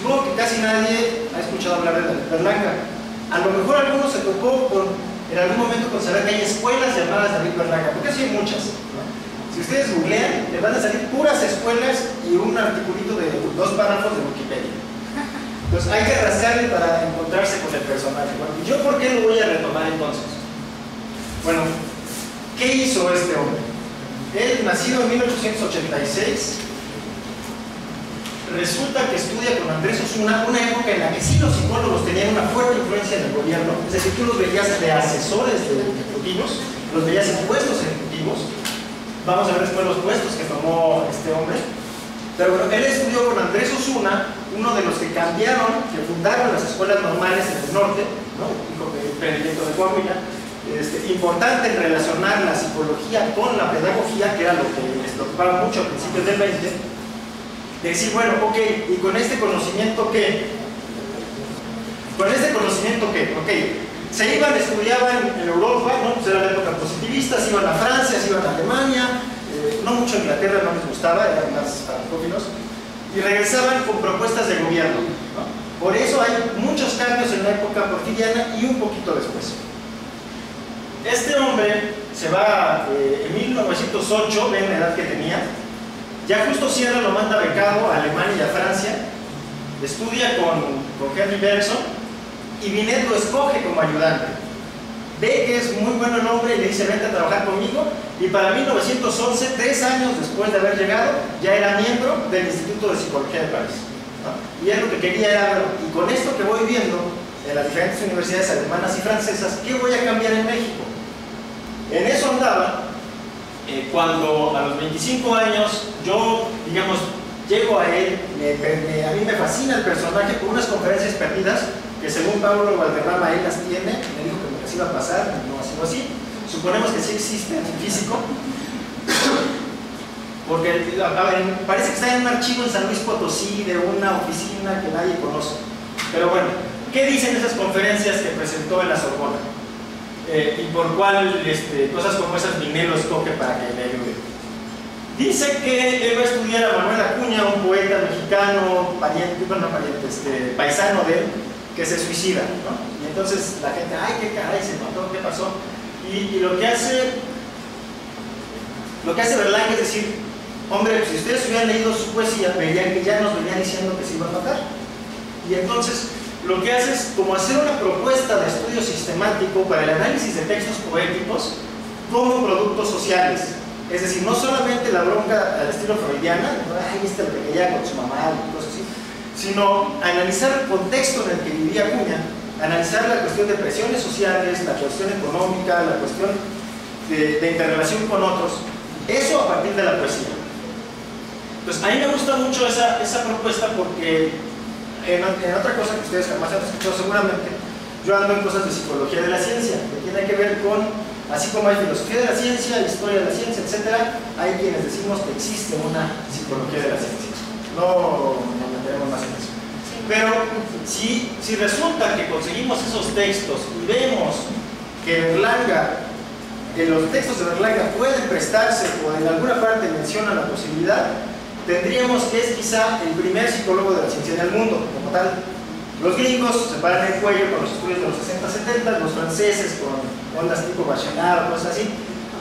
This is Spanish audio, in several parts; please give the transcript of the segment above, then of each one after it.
supongo que casi nadie ha escuchado hablar de David Berlanga. A lo mejor alguno se topó en algún momento con saber que hay escuelas llamadas David Berlanga, porque sí hay muchas, ¿no? Si ustedes googlean, les van a salir puras escuelas y un articulito de 2 párrafos de Wikipedia. Entonces hay que rascarle para encontrarse con el personaje. Bueno, ¿yo por qué lo voy a retomar entonces? Bueno, ¿qué hizo este hombre? Él, nacido en 1886, resulta que estudia con Andrés Osuna, una época en la que sí los psicólogos tenían una fuerte influencia en el gobierno, es decir, tú los veías de asesores de ejecutivos, los veías en puestos ejecutivos. Vamos a ver después los puestos que tomó este hombre. Pero bueno, él estudió con Andrés Osuna, uno de los que cambiaron, que fundaron las escuelas normales en el norte, ¿no? Hijo del predilecto de Coahuila. Importante en relacionar la psicología con la pedagogía, que era lo que les preocupaba mucho a principios del 20. De decir, bueno, ok, ¿y con este conocimiento qué? ¿Con este conocimiento qué? Ok, se iban, estudiaban en Europa, ¿no? Pues era la época positivista, se iban a Francia, se iban a Alemania, no mucho a Inglaterra, no les gustaba, eran más francófilos, y regresaban con propuestas de gobierno, ¿no? Por eso hay muchos cambios en la época porfiriana y un poquito después. Este hombre se va en 1908, ven la edad que tenía, ya justo Sierra lo manda becado a Alemania y a Francia, estudia con Henry Bergson, y Binet lo escoge como ayudante. Ve que es muy bueno el hombre y le dice, vente a trabajar conmigo, y para 1911, 3 años después de haber llegado, ya era miembro del Instituto de Psicología de París, ¿no? Y él lo que quería era, y con esto que voy viendo en las diferentes universidades alemanas y francesas, ¿qué voy a cambiar en México? En eso andaba, cuando a los 25 años yo, digamos, llego a él, a mí me fascina el personaje por unas conferencias perdidas, que según Pablo Valderrama él las tiene, me dijo que me las iba a pasar, no ha sido así. Suponemos que sí existen en físico, porque a ver, parece que está en un archivo en San Luis Potosí de una oficina que nadie conoce. Pero bueno, ¿qué dicen esas conferencias que presentó en la Sorbona? Y por cuál cosas como esas Binet lo escoge para que le ayude. Dice que él va a estudiar a Manuel Acuña, un poeta mexicano, paisano de él, que se suicida, ¿no? Y entonces la gente, ay, qué caray, se mató, ¿qué pasó? Y lo que hace Berlanga es decir, hombre, pues si ustedes hubieran leído su poesía, verían que ya nos venía diciendo que se iba a matar. Y entonces lo que hace es como hacer una propuesta de estudio sistemático para el análisis de textos poéticos como productos sociales. Es decir, no solamente la bronca al estilo freudiana, ay, el que ya con su mamá y cosas así, sino analizar el contexto en el que vivía Acuña, analizar la cuestión de presiones sociales, la cuestión económica, la cuestión de interrelación con otros, eso a partir de la poesía. Pues a mí me gusta mucho esa propuesta porque en otra cosa que ustedes jamás han escuchado seguramente, yo ando en cosas de psicología de la ciencia, que tiene que ver con, así como hay filosofía de la ciencia, historia de la ciencia, etc., hay quienes decimos que existe una psicología de la ciencia. No meteremos más en eso. Pero si resulta que conseguimos esos textos y vemos que Berlanga, que los textos de Berlanga pueden prestarse o en alguna parte mencionan la posibilidad, tendríamos que es quizá el primer psicólogo de la ciencia del mundo, como tal. Los gringos se paran el cuello con los estudios de los 60-70, los franceses con ondas tipo Bachelard o cosas así,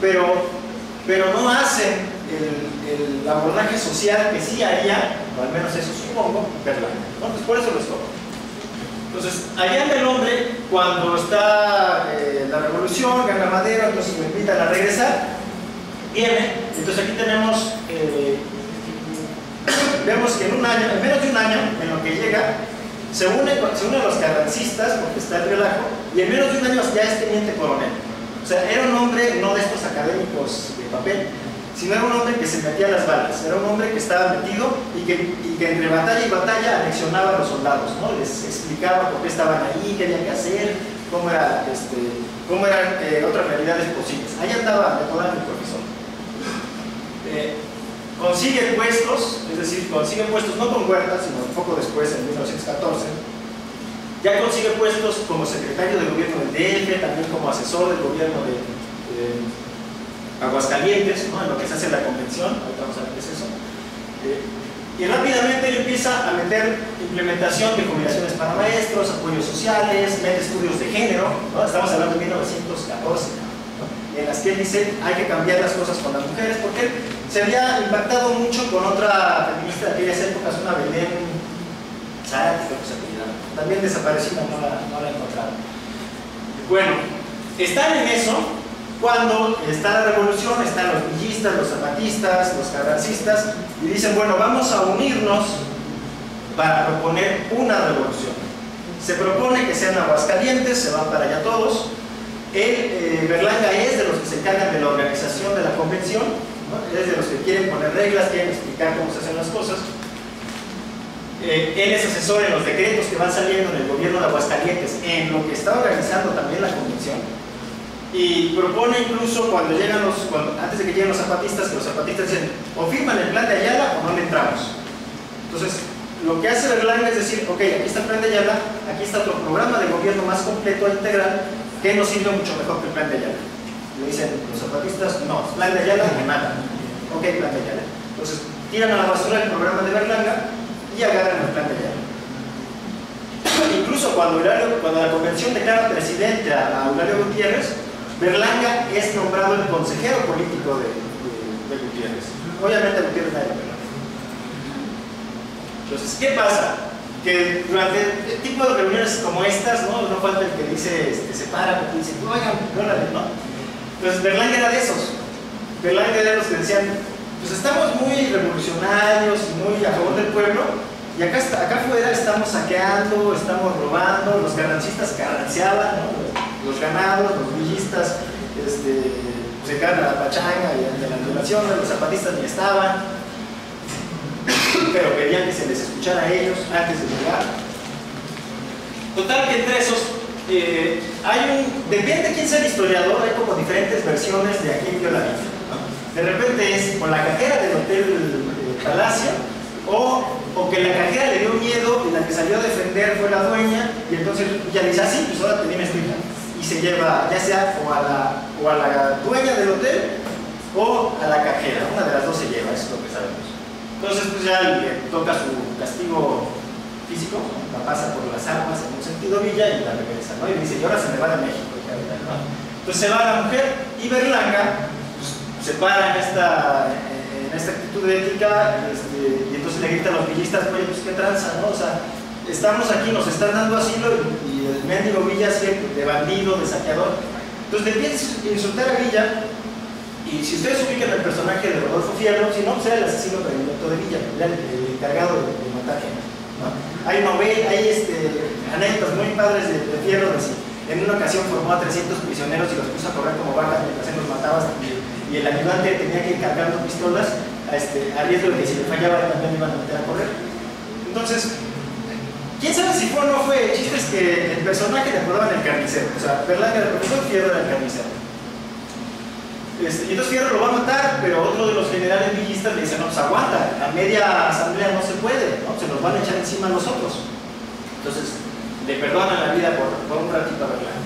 pero no hacen el abordaje social que sí haría, o al menos eso supongo, Berlanga. Entonces por eso lo escojo. Entonces, allá anda el hombre cuando está la revolución, gana Madero, entonces lo invitan a regresar, viene, entonces aquí tenemos, vemos que en menos de un año, en lo que llega, se une a los carrancistas, porque está el relajo, y en menos de un año ya es teniente coronel. O sea, era un hombre no de estos académicos de papel, sino era un hombre que se metía a las balas, era un hombre que estaba metido y que entre batalla y batalla anexionaba a los soldados, ¿no? Les explicaba por qué estaban ahí, qué tenían que hacer, cómo eran otras realidades posibles. Ahí andaba de toda mi profesor. Consigue puestos, es decir, consigue puestos no con Huerta, sino un poco después, en 1914. Ya consigue puestos como secretario del gobierno del DF, también como asesor del gobierno de Aguascalientes, ¿no? En lo que se hace la convención, ahorita vamos a ver qué es eso. Y rápidamente él empieza a meter implementación de jubilaciones para maestros, apoyos sociales, mete estudios de género, ¿no? Estamos hablando de 1914, ¿no? En las que él dice hay que cambiar las cosas con las mujeres, porque él se había impactado mucho con otra feminista de aquellas épocas, una Belén Zárate, creo que se apellidaba, también desaparecida, no la encontraron. Bueno, están en eso cuando está la revolución, están los villistas, los zapatistas, los carrancistas, y dicen, bueno, vamos a unirnos para proponer una revolución. Se propone que sean Aguascalientes, se van para allá todos. Berlanga es de los que se encargan de la organización de la convención, ¿no? Es de los que quieren poner reglas, quieren explicar cómo se hacen las cosas. Él es asesor en los decretos que van saliendo en el gobierno de Aguascalientes, en lo que está organizando también la convención. Y propone incluso antes de que lleguen los zapatistas, que los zapatistas dicen o firman el plan de Ayala o no le entramos. Entonces, lo que hace Berlanga es decir, ok, aquí está el plan de Ayala, aquí está otro programa de gobierno más completo e integral que nos sirve mucho mejor que el plan de Ayala. Le dicen los zapatistas, no, el plan de Ayala me matan. Ok, plan de Ayala. Entonces, tiran a la basura el programa de Berlanga y agarran el plan de Ayala. Incluso cuando la convención declara presidente a Eulario Gutiérrez, Berlanga es nombrado el consejero político de Gutiérrez. Obviamente Gutiérrez nadie lo peló. Entonces, ¿qué pasa? Que durante el tipo de reuniones como estas, no falta el que dice, se para, porque dice, oigan, ¿no? Entonces Berlanga era de esos. Berlanga era de los que decían, pues estamos muy revolucionarios y muy a favor del pueblo, y acá afuera estamos saqueando, estamos robando, los carrancistas carranceaban, ¿no? Los ganados, los villistas se quedan a la pachanga y ante la violación, los zapatistas ni estaban, pero querían que se les escuchara a ellos antes de llegar. Total que entre esos depende de quién sea el historiador, hay como diferentes versiones de a quién vio la vida, ¿no? De repente es con la cajera del Hotel Palacio, o que la cajera le dio miedo y la que salió a defender fue la dueña, y entonces ya dice, ah, sí, pues ahora te tienes tu hija, y se lleva ya sea o a la dueña del hotel o a la cajera, una de las dos se lleva, eso es lo que sabemos. Entonces pues ya le toca su castigo físico, ¿no? La pasa por las armas en un sentido villa y la regresa, ¿no? Y dice, y ahora se me va de México, ¿no? Entonces se va la mujer y Berlanga pues, se para en esta actitud ética, y entonces le grita a los villistas, oye, pues qué tranza, ¿no? O sea, estamos aquí, nos están dando asilo y el mendigo Villa siempre de bandido, de saqueador. Entonces le empieza a insultar a Villa, y si ustedes ubican el personaje de Rodolfo Fierro, si no, pues era el asesino predilecto de Villa, el encargado de matar gente, ¿no? Hay anécdotas muy padres de Fierro, de si en una ocasión formó a 300 prisioneros y los puso a correr como vacas mientras él los mataba, y el ayudante tenía que ir cargando pistolas a riesgo de que si le fallaba también iban a meter a correr. Entonces, quién sabe si fue o no fue. El chiste es que el personaje le apodaban el carnicero, o sea, Berlanga el profesor, Fierro era el carnicero. Y entonces Fierro lo va a matar, pero otro de los generales villistas le dice, no, pues aguanta, a media asamblea no se puede, ¿no? Se nos van a echar encima a nosotros. Entonces le perdonan la vida por un ratito a Berlanga.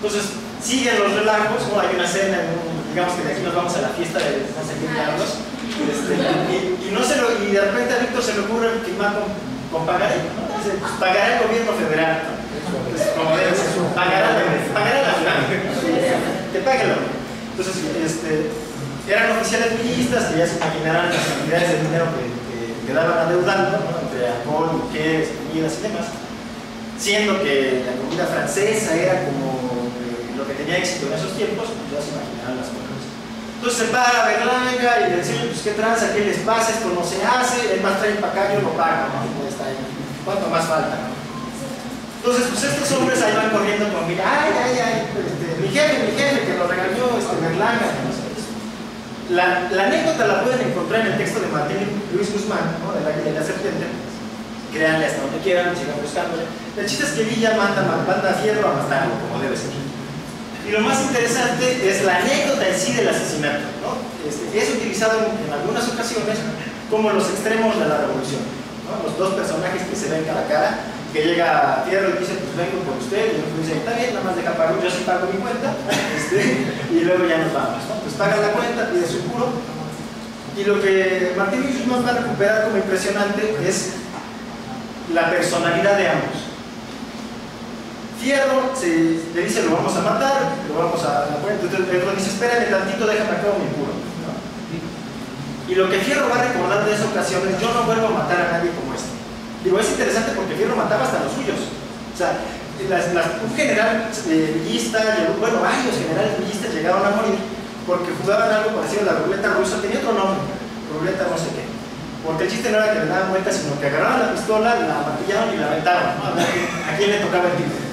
Entonces siguen los relajos, ¿no? Hay una cena, digamos que de aquí nos vamos a la fiesta de no sé qué Carlos, y de repente a Víctor se le ocurre firmar con pagaré, ¿no? Dice, pues, pagará el gobierno federal, ¿no? Pues, como debe ser, pagará la FNAC, que pague el hombre. Entonces, eran oficiales villistas que ya se imaginarán las cantidades de dinero que quedaban adeudando, ¿no? Entre alcohol, mujeres, comidas y demás, siendo que la comida francesa era como lo que tenía éxito en esos tiempos, pues ya se imaginarán las cosas. Entonces se para Berlanga y le dicen, pues qué tranza, qué les pasa, esto no se hace, el más trae para acá, yo lo pago, ¿no? ¿Cuánto más falta, no? Entonces, pues estos hombres ahí van corriendo con mi mi jefe, que lo regañó Berlanga, no sé. La anécdota la pueden encontrar en el texto de Martín Luis Guzmán, ¿no? De la serpiente. Créanle hasta donde quieran, sigan buscándole. El chiste es que Villa manda a Fierro a matarlo, como debe ser. Y lo más interesante es la anécdota en sí del asesinato, ¿no? Es utilizado en algunas ocasiones como los extremos de la revolución, ¿no? Los dos personajes que se ven cara a cara, que llega Fierro y dice, pues vengo por usted, y el otro dice, está bien, nada más deja pago, yo sí pago mi cuenta, y luego ya nos vamos, ¿no? Pues paga la cuenta, pide su puro, Y lo que Martín Guzmán va a recuperar como impresionante es la personalidad de ambos. Fierro le dice: lo vamos a matar, lo vamos a... Entonces Pedro dice: espérame tantito, déjame acá mi puro, ¿no? Y lo que Fierro va a recordar de esa ocasión es: yo no vuelvo a matar a nadie como este. Digo, es interesante porque Fierro mataba hasta los suyos. O sea, un general villista, bueno, varios generales villistas llegaron a morir porque jugaban algo parecido a la ruleta rusa. Tenía otro nombre, ruleta no sé qué, porque el chiste no era que le daban vueltas, sino que agarraban la pistola, la martillaban y la aventaban, ¿no? A quién le tocaba el tiro.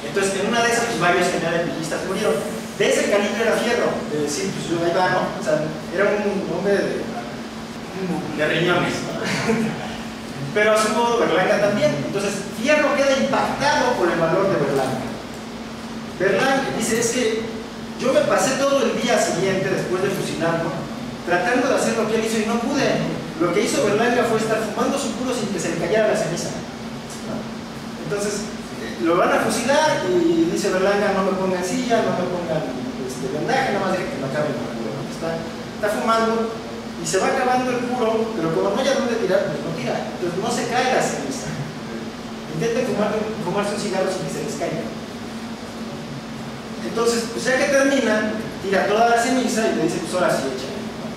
Entonces, en una de esas, pues, varios generales villistas murieron. De ese calibre era Fierro, de decir: pues ahí va, ¿no? O sea, era un hombre de riñones, ¿no? Pero a su modo Berlanga también. Entonces Fierro queda impactado por el valor de Berlanga. Berlanga dice: es que yo me pasé todo el día siguiente, después de fusilarlo, tratando de hacer lo que él hizo y no pude. Lo que hizo Berlanga fue estar fumando su puro sin que se le cayera la ceniza, ¿no? Entonces lo van a fusilar y dice Berlanga: no me pongan silla, no me pongan vendaje, nada más dejen que me acabe el puro, ¿no? Está fumando y se va acabando el puro, pero como no haya dónde tirar, pues no tira. Entonces no se cae la ceniza. Intenten fumarse un cigarro sin que se les caiga. Entonces, pues ya que termina, tira toda la ceniza y le dice: pues ahora sí, échale, ¿no?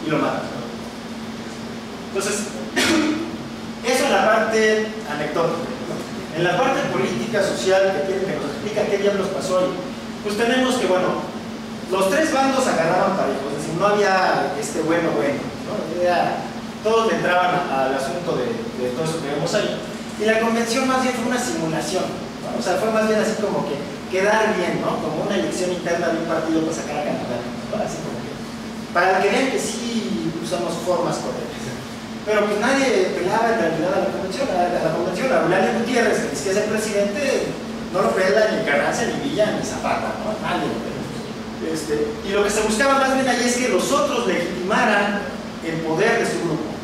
Y lo mata, ¿no? Entonces, eso en la parte anecdótica, ¿no? En la parte política, social, que nos explica qué diablos pasó ahí, pues tenemos que, bueno, los tres bandos agarraban parejos, es decir, no había bueno, ¿no? Todos le entraban al asunto de todo eso que vemos ahí. Y la convención más bien fue una simulación, ¿no? O sea, fue más bien así como que quedar bien, ¿no? Como una elección interna de un partido para sacar a candidato, ¿no? Así como que, para que vean que sí usamos formas correctas. Pero pues nadie pelaba en realidad a la convención. A Eulalia Gutiérrez, que es el presidente, no lo pela ni Carranza, ni Villa, ni Zapata, ¿no? Nadie lo pela. Y lo que se buscaba más bien ahí es que los otros legitimaran el poder de su grupo,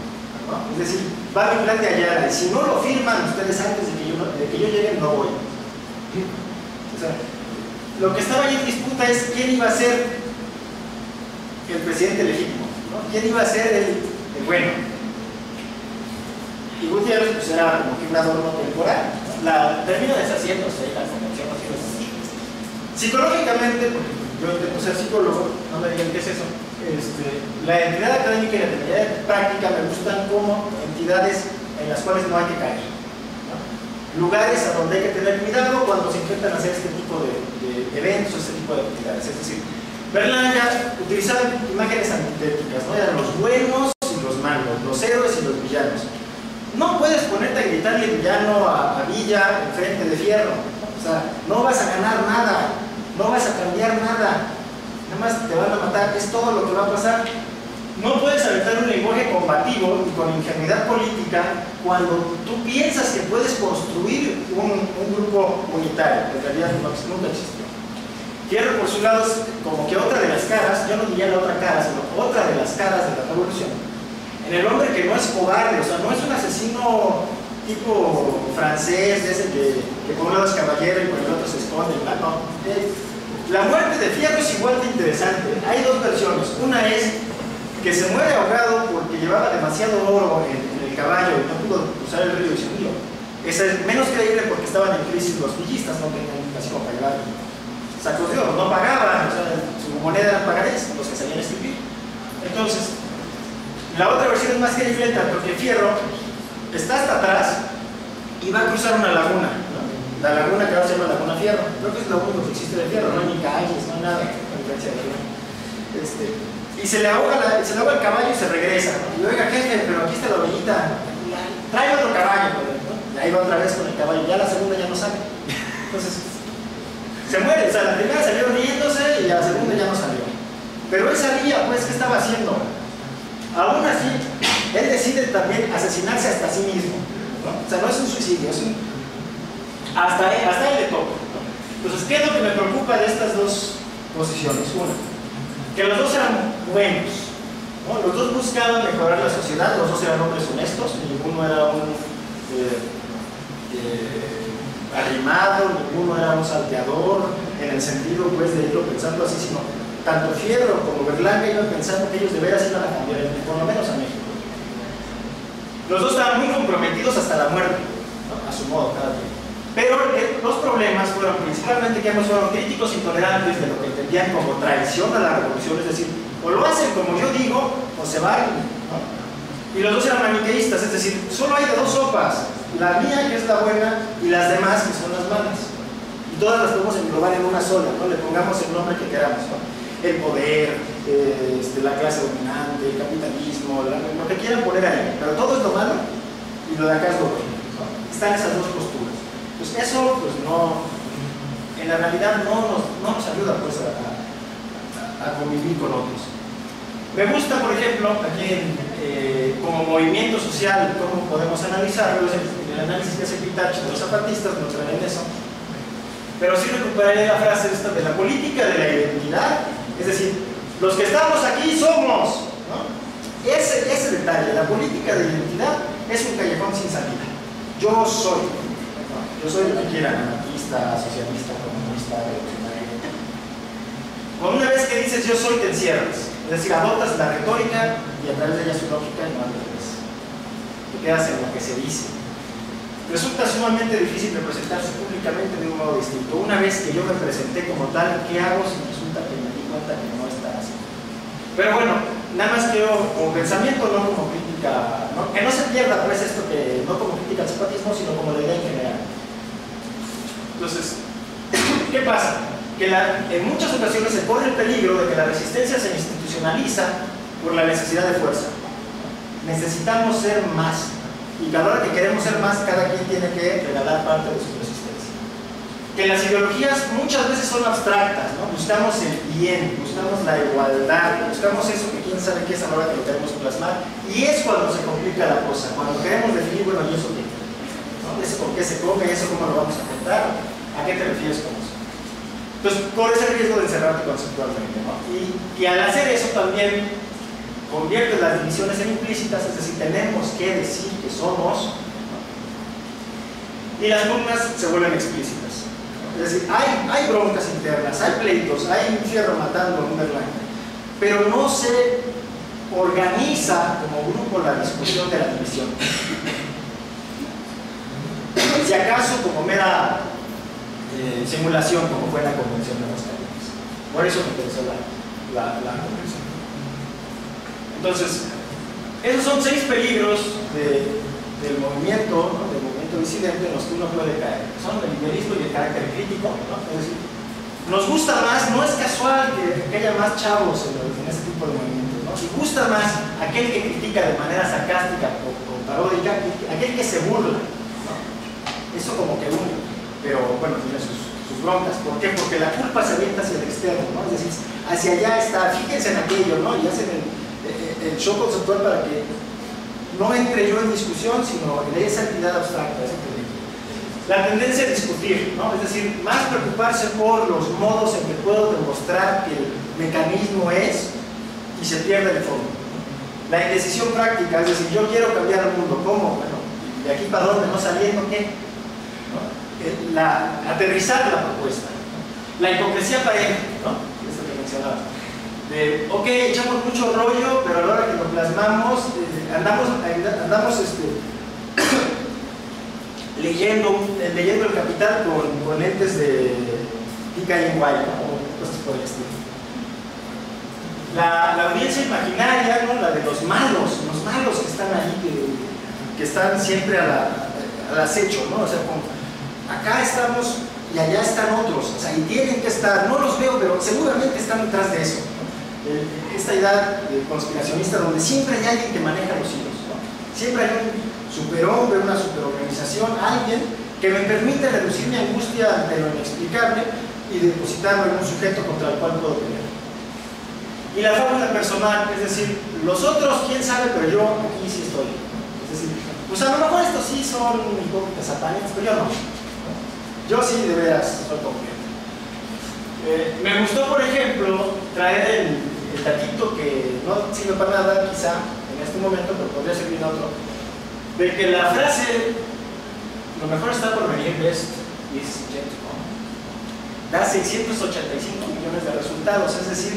¿no? Es decir, va mi plan de Ayala, y si no lo firman ustedes antes de que yo llegue, no voy. O sea, lo que estaba ahí en disputa es quién iba a ser el presidente legítimo, ¿no? Quién iba a ser el bueno. Y Gutiérrez pues era como que un adorno temporal, ¿no? Termina deshaciéndose la convención, no sirve mucho. Psicológicamente, porque yo intento ser psicólogo, no me digan qué es eso. La entidad académica y la entidad práctica me gustan como entidades en las cuales no hay que caer, ¿no? Lugares a donde hay que tener cuidado cuando se intentan hacer este tipo de eventos, este tipo de actividades. Es decir, Berlanga utilizaba imágenes antitéticas, ¿no? Eran los buenos y los malos, los héroes y los villanos. No puedes ponerte a gritarle villano a Villa en frente de Fierro, ¿no? O sea, no vas a ganar nada, no vas a cambiar nada, nada más te van a matar, es todo lo que va a pasar. No puedes aventar un lenguaje combativo y con ingenuidad política cuando tú piensas que puedes construir un grupo unitario, que en realidad nunca existió. Fierro, por su lado, es como que otra de las caras, yo no diría la otra cara, sino otra de las caras de la revolución. En el hombre que no es cobarde, o sea, no es un asesino tipo francés, de ese que por un lado es caballero y por el otro se esconde, no. La muerte de Fierro es igual de interesante. Hay dos versiones. Una es que se muere ahogado porque llevaba demasiado oro en el caballo y no pudo cruzar el río y se murió. Esa es menos creíble porque estaban en crisis los villistas, no tenían casi como pagar sacos de oro, no pagaban, o sea, su moneda eran pagarés, los que sabían escribir. Entonces, la otra versión es más creíble, tanto que Fierro está hasta atrás y va a cruzar una laguna, ¿no? La laguna que ahora se llama Laguna Fierro. Creo que es lo único que existe de Fierro, no hay ni calles, no hay nada, a diferencia de Fierro. Y se le ahoga el caballo y se regresa, ¿no? Y oiga, jefe, pero aquí está la orillita, trae otro caballo, ¿no? Y ahí va otra vez con el caballo, ya la segunda ya no sale. Entonces, se muere, o sea, la primera salió riéndose y la segunda ya no salió. Pero él sabía, pues, qué estaba haciendo. Aún así, él decide también asesinarse hasta sí mismo, ¿no? O sea, no es un suicidio, es un... Hasta él le toca, ¿no? Entonces, ¿qué es lo que me preocupa de estas dos posiciones? Una, que los dos eran buenos, ¿no? Los dos buscaban mejorar la sociedad, los dos eran hombres honestos, ninguno era un arrimado, ninguno era un salteador, en el sentido, pues, de irlo pensando así, sino tanto Fierro como Berlanga iban pensando que ellos de veras iban a cambiar el mundo, por lo menos a México. Los dos estaban muy comprometidos hasta la muerte, ¿no? A su modo, cada día. Pero los problemas fueron principalmente que ambos fueron críticos intolerantes de lo que entendían como traición a la revolución, es decir, o lo hacen como yo digo, o se van, ¿no? Y los dos eran maniqueístas, es decir, solo hay de dos sopas, la mía que es la buena y las demás que son las malas. Y todas las podemos englobar en una sola, ¿no? Le pongamos el nombre que queramos, ¿no? El poder, la clase dominante, el capitalismo, lo que quieran poner ahí, pero todo es lo malo y lo de acá es lo bueno, ¿no? Están esas dos posturas. Pues eso, pues no, en la realidad no nos ayuda pues a convivir con otros. Me gusta, por ejemplo, aquí como movimiento social, cómo podemos analizarlo, el análisis que hace Pitacho de los zapatistas, no traen en eso, pero sí recuperaré la frase esta de la política de la identidad, es decir, los que estamos aquí somos, ¿no? Ese detalle, la política de identidad es un callejón sin salida. Yo soy, ¿no? Yo soy lo que quieran, anarquista, socialista, comunista, revolucionario. Con una vez que dices yo soy, te encierras. Es decir, adoptas la retórica y a través de ella su lógica y no al revés. Te quedas en lo que se dice. Resulta sumamente difícil representarse públicamente de un modo distinto. Una vez que yo me presenté como tal, ¿qué hago si resulta que me di cuenta que no está así? Pero bueno, nada más quiero como pensamiento, no como crítica, ¿no? Que no se pierda pues esto, que no como crítica al zapatismo, sino como la idea en general. Entonces, ¿qué pasa? Que en muchas ocasiones se corre el peligro de que la resistencia se institucionaliza por la necesidad de fuerza. Necesitamos ser más, y cada hora que queremos ser más, cada quien tiene que regalar parte de su resistencia. Que las ideologías muchas veces son abstractas, ¿no? Buscamos el bien, buscamos la igualdad, buscamos eso que quién sabe qué es a la hora que lo queremos plasmar, y es cuando se complica la cosa, cuando queremos definir, bueno, ¿y eso qué? ¿No? ¿Eso con qué se come? ¿Eso cómo lo vamos a contar? ¿A qué te refieres con eso? Entonces, corres el riesgo de encerrarte conceptualmente, ¿no? Y al hacer eso también convierte las divisiones en implícitas, es decir, tenemos que decir que somos, ¿no? Y las pugnas se vuelven explícitas, ¿no? Es decir, hay broncas internas, hay pleitos, hay un Fierro matando a un Berlanga, pero no se organiza como grupo la discusión de la división. Si acaso como mera simulación, como fue la convención de los Caribeños. Por eso me interesó la convención. Entonces, esos son 6 peligros del movimiento, ¿no? Del movimiento disidente en los que uno puede caer. Son el liberalismo y el carácter crítico, ¿no? Es decir, nos gusta más, no es casual que haya más chavos en este tipo de movimientos, ¿no? Si gusta más aquel que critica de manera sarcástica o paródica, aquel que se burla, ¿no? Eso como que une. Pero bueno, tiene sus broncas. ¿Por qué? Porque la culpa se avienta hacia el externo, ¿no? Es decir, hacia allá está, fíjense en aquello, ¿no? Y hacen el show conceptual para que no entre yo en discusión, sino en esa entidad abstracta, ese peligro. La tendencia a discutir, ¿no? Es decir, más preocuparse por los modos en que puedo demostrar que el mecanismo es y se pierde el fondo. La indecisión práctica, es decir, yo quiero cambiar el mundo, ¿cómo? Bueno, de aquí para dónde, no saliendo, ¿qué? Aterrizar la propuesta, ¿no? La hipocresía pareja, ¿no? Esto que mencionaba. Ok, echamos mucho rollo, pero a la hora que lo plasmamos, andamos leyendo el Capital con lentes de D.K.N. White, ¿no? O cosas por el estilo. La audiencia imaginaria, ¿no? La de los malos que están ahí, que están siempre al acecho, ¿no? O sea, acá estamos y allá están otros, o sea, y tienen que estar, no los veo, pero seguramente están detrás de eso, ¿no? Esta idea conspiracionista donde siempre hay alguien que maneja los hilos, ¿no? Siempre hay un superhombre, una superorganización, alguien que me permite reducir mi angustia ante lo inexplicable y depositarlo en un sujeto contra el cual puedo pelear. Y la fórmula personal, es decir, los otros, quién sabe, pero yo aquí sí estoy. Es decir, pues a lo mejor estos sí son hipócritas satánicos, pero yo no. Yo sí, de veras, soy completo. Me gustó, por ejemplo, traer el datito que no sirve para nada, quizá, en este momento, pero podría servir en otro, de que la frase, lo mejor está por venir, best is yet to come, da 685 millones de resultados, es decir,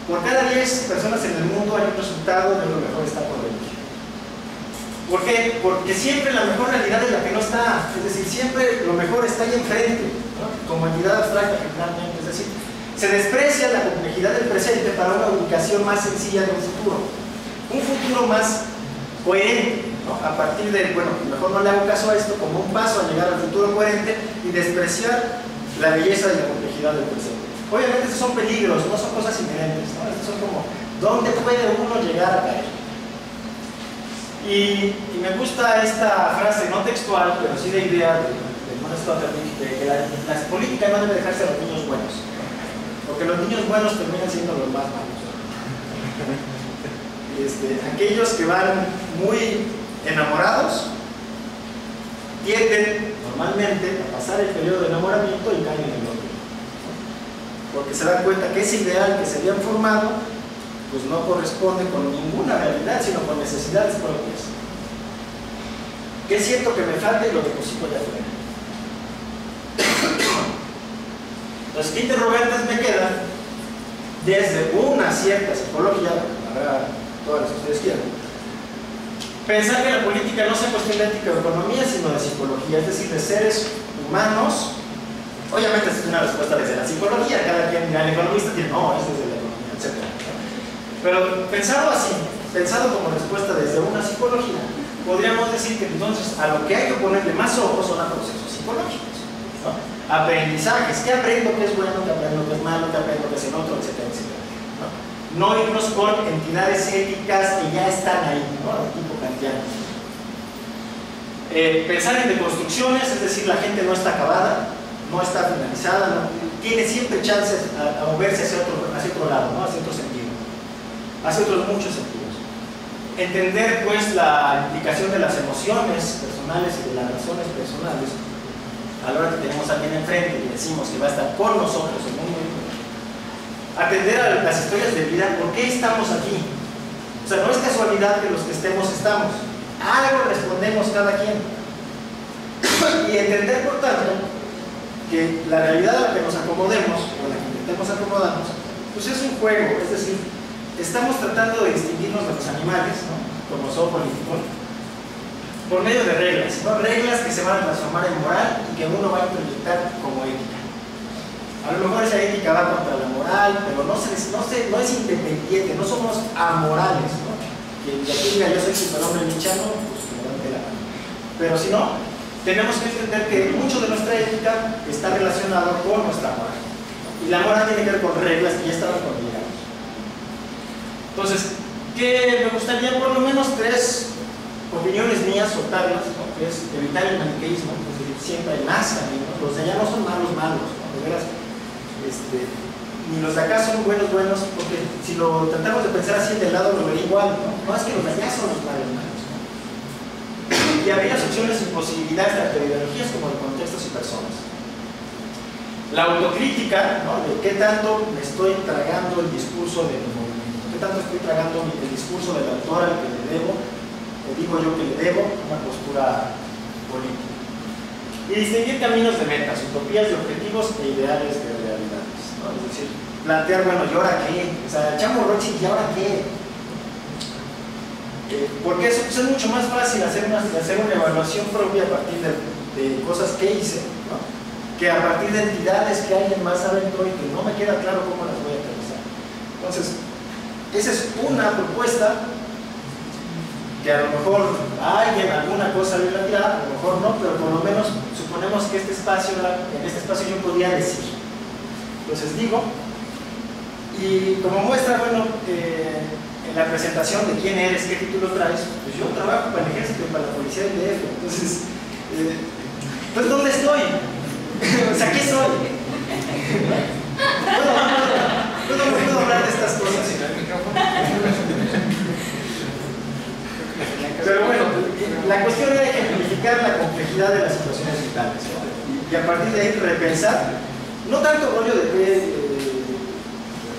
Por cada 10 personas en el mundo hay un resultado de lo mejor está por venir. ¿Por qué? Porque siempre la mejor realidad es la que no está. Es decir, siempre lo mejor está ahí enfrente, ¿no? Como entidad abstracta generalmente. Es decir, se desprecia la complejidad del presente para una ubicación más sencilla de un futuro. Un futuro más coherente, ¿no? A partir de, bueno, mejor no le hago caso a esto como un paso a llegar al futuro coherente y despreciar la belleza y la complejidad del presente. Obviamente estos son peligros, no son cosas inherentes, ¿no? Estos son como, ¿dónde puede uno llegar a caer? Y me gusta esta frase, no textual, pero sí de idea de Stotterlich, de que la política no debe dejarse a los niños buenos, porque los niños buenos terminan siendo los más malos. Aquellos que van muy enamorados tienden normalmente a pasar el periodo de enamoramiento y caen en el otro, porque se dan cuenta que ese ideal que se habían formado pues no corresponde con ninguna realidad, sino con necesidades propias. Que es cierto que me falta y lo deposito allá afuera. Entonces, ¿qué interrogantes me quedan? Desde una cierta psicología, habrá todas las que ustedes quieran, pensar que la política no sea cuestión de ética o economía, sino de psicología, es decir, de seres humanos. Obviamente, esta es una respuesta desde la psicología, cada quien dirá, el economista tiene, no, es desde la economía, etc. Pero pensado así, pensado como respuesta desde una psicología, podríamos decir que entonces a lo que hay que ponerle más ojos son a procesos psicológicos, ¿no? Aprendizajes, ¿qué aprendo que es bueno, qué aprendo que es malo, qué aprendo que es en otro, etcétera, etcétera, ¿no? No irnos con entidades éticas que ya están ahí, ¿no? De tipo kantiano. Pensar en deconstrucciones, es decir, la gente no está acabada, no está finalizada, ¿no? Tiene siempre chances a moverse hacia otro lado, ¿no? Hacia otro sentido, hacia otros muchos sentidos. Entender pues la implicación de las emociones personales y de las razones personales a la hora que tenemos a alguien enfrente y decimos que va a estar con nosotros en un momento. Atender a las historias de vida, ¿por qué estamos aquí? O sea, no es casualidad que los que estemos. Algo respondemos cada quien. Y entender, por tanto, que la realidad a la que nos acomodemos, o a la que intentemos acomodarnos, pues es un juego, es decir, estamos tratando de distinguirnos de los animales, ¿no? Como zoopolíticos, por medio de reglas, ¿no? Reglas que se van a transformar en moral y que uno va a interpretar como ética. A lo mejor esa ética va contra la moral, pero no es independiente, no somos amorales, ¿no? Que de aquí diga yo soy superhombre nichano, pues que me levante la mano. Pero si no, tenemos que entender que mucho de nuestra ética está relacionado con nuestra moral. Y la moral tiene que ver con reglas que ya estaban conmigadas. Entonces, ¿qué me gustaría? Por lo menos 3 opiniones mías soltarlas, ¿no? Que es evitar el maniqueísmo, es decir, siempre hay más caminos, los de allá no son malos, ¿no? De veras, ni los de acá son buenos, porque si lo tratamos de pensar así del lado lo vería igual, ¿no? No es que los de allá son los malos, ¿no? Y habría opciones y posibilidades tanto de ideologías como de contextos y personas. La autocrítica, ¿no? De qué tanto me estoy tragando el discurso de mi movimiento, qué tanto estoy tragando el discurso del autor al que le debo, o digo yo que le debo, una postura política. Y distinguir caminos de metas, utopías de objetivos e ideales de realidades, ¿no? Es decir, plantear, bueno, ¿y ahora qué? O sea, Chamo Rochi, ¿y ahora qué? Porque es mucho más fácil hacer una evaluación propia a partir de cosas que hice, ¿no? Que a partir de entidades que alguien más aventó y que no me queda claro cómo las voy a aterrizar. Entonces, esa es una propuesta que a lo mejor alguien alguna cosa le dirá, a lo mejor no, pero por lo menos suponemos que en este espacio yo podría decir. Entonces digo, y como muestra, bueno, en la presentación de quién eres, qué título traes, pues yo trabajo para el ejército y para la policía del DF, entonces, pues ¿dónde estoy? O sea, ¿qué soy? No puedo hablar de estas cosas. Pero bueno, la cuestión era ejemplificar la complejidad de las situaciones vitales, ¿no? Y a partir de ahí repensar, no tanto rollo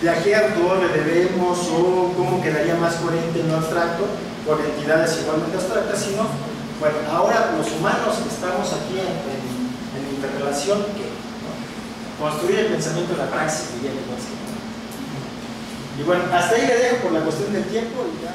de a qué autor le debemos o cómo quedaría más coherente en lo abstracto por entidades igualmente abstractas, sino, bueno, ahora los humanos que estamos aquí en interrelación, ¿qué? ¿No? Construir el pensamiento de la praxis, diría que no sé. Y bueno, hasta ahí le dejo por la cuestión del tiempo y ya.